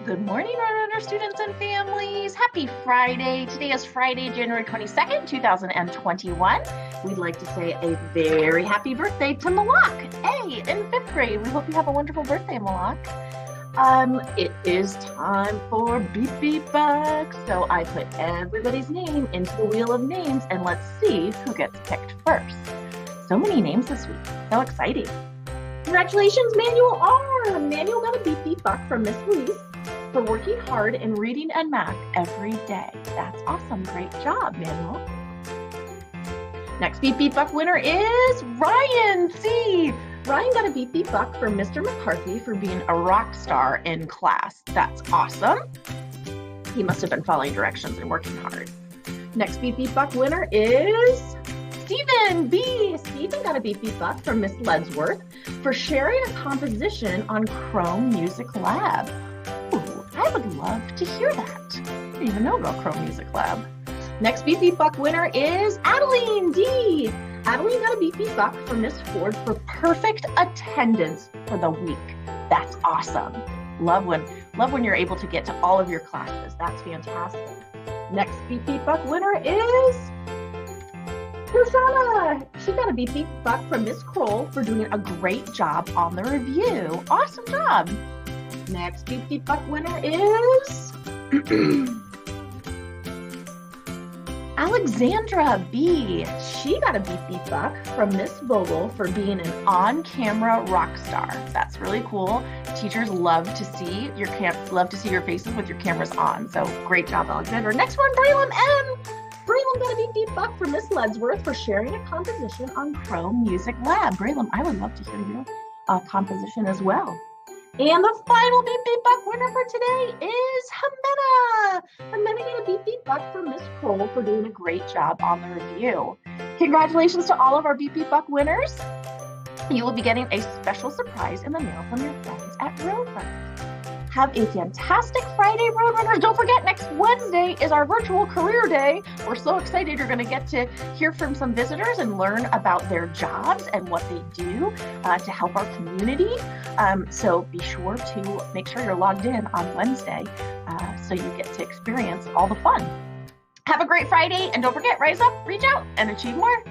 Good morning, Roadrunner students and families. Happy Friday. Today is Friday, January 22nd, 2021. We'd like to say a very happy birthday to Malak A in 5th grade. We hope you have a wonderful birthday, Malak. It is time for Beep Beep Bucks. So I put everybody's name into the wheel of names and let's see who gets picked first. So many names this week. So exciting. Congratulations, Manuel R. Manuel got a Beep Beep Buck from Miss Louise for working hard in reading and math every day. That's awesome. Great job, Manuel. Next Beep Beep Buck winner is Ryan C. Ryan got a Beep Beep Buck from Mr. McCarthy for being a rock star in class. That's awesome. He must have been following directions and working hard. Next Beep Beep Buck winner is Stephen B. Stephen got a Beep Beep Buck from Miss Ledsworth for sharing a composition on Chrome Music Lab. Ooh, I would love to hear that. I didn't even know about Chrome Music Lab. Next Beep Beep Buck winner is Adeline D. Adeline got a Beep Beep Buck from Miss Ford for perfect attendance for the week. That's awesome. Love when you're able to get to all of your classes. That's fantastic. Next Beep Beep Buck winner is Rosanna. She got a Beep Beep Buck from Miss Kroll for doing a great job on the review. Awesome job. Next Beep Beep Buck winner is Alexandra B. She got a Beep Beep Buck from Miss Vogel for being an on-camera rock star. That's really cool. Teachers love to see your faces with your cameras on. So great job, Alexandra. Next one, Braylon M. Braylon got a Beep Beep Buck from Miss Ledsworth for sharing a composition on Chrome Music Lab. Braylon, I would love to hear your composition as well. And the final Beep Beep Buck winner for today is Jimena. Jimena got a Beep Beep Buck from Miss Kroll for doing a great job on the review. Congratulations to all of our Beep Beep Buck winners. You will be getting a special surprise in the mail from your friends at Roadrunner. Have a fantastic Friday, Roadrunners. Don't forget, next Wednesday is our virtual career day. We're so excited you're going to get to hear from some visitors and learn about their jobs and what they do to help our community. So be sure to make sure you're logged in on Wednesday so you get to experience all the fun. Have a great Friday, and don't forget, rise up, reach out, and achieve more.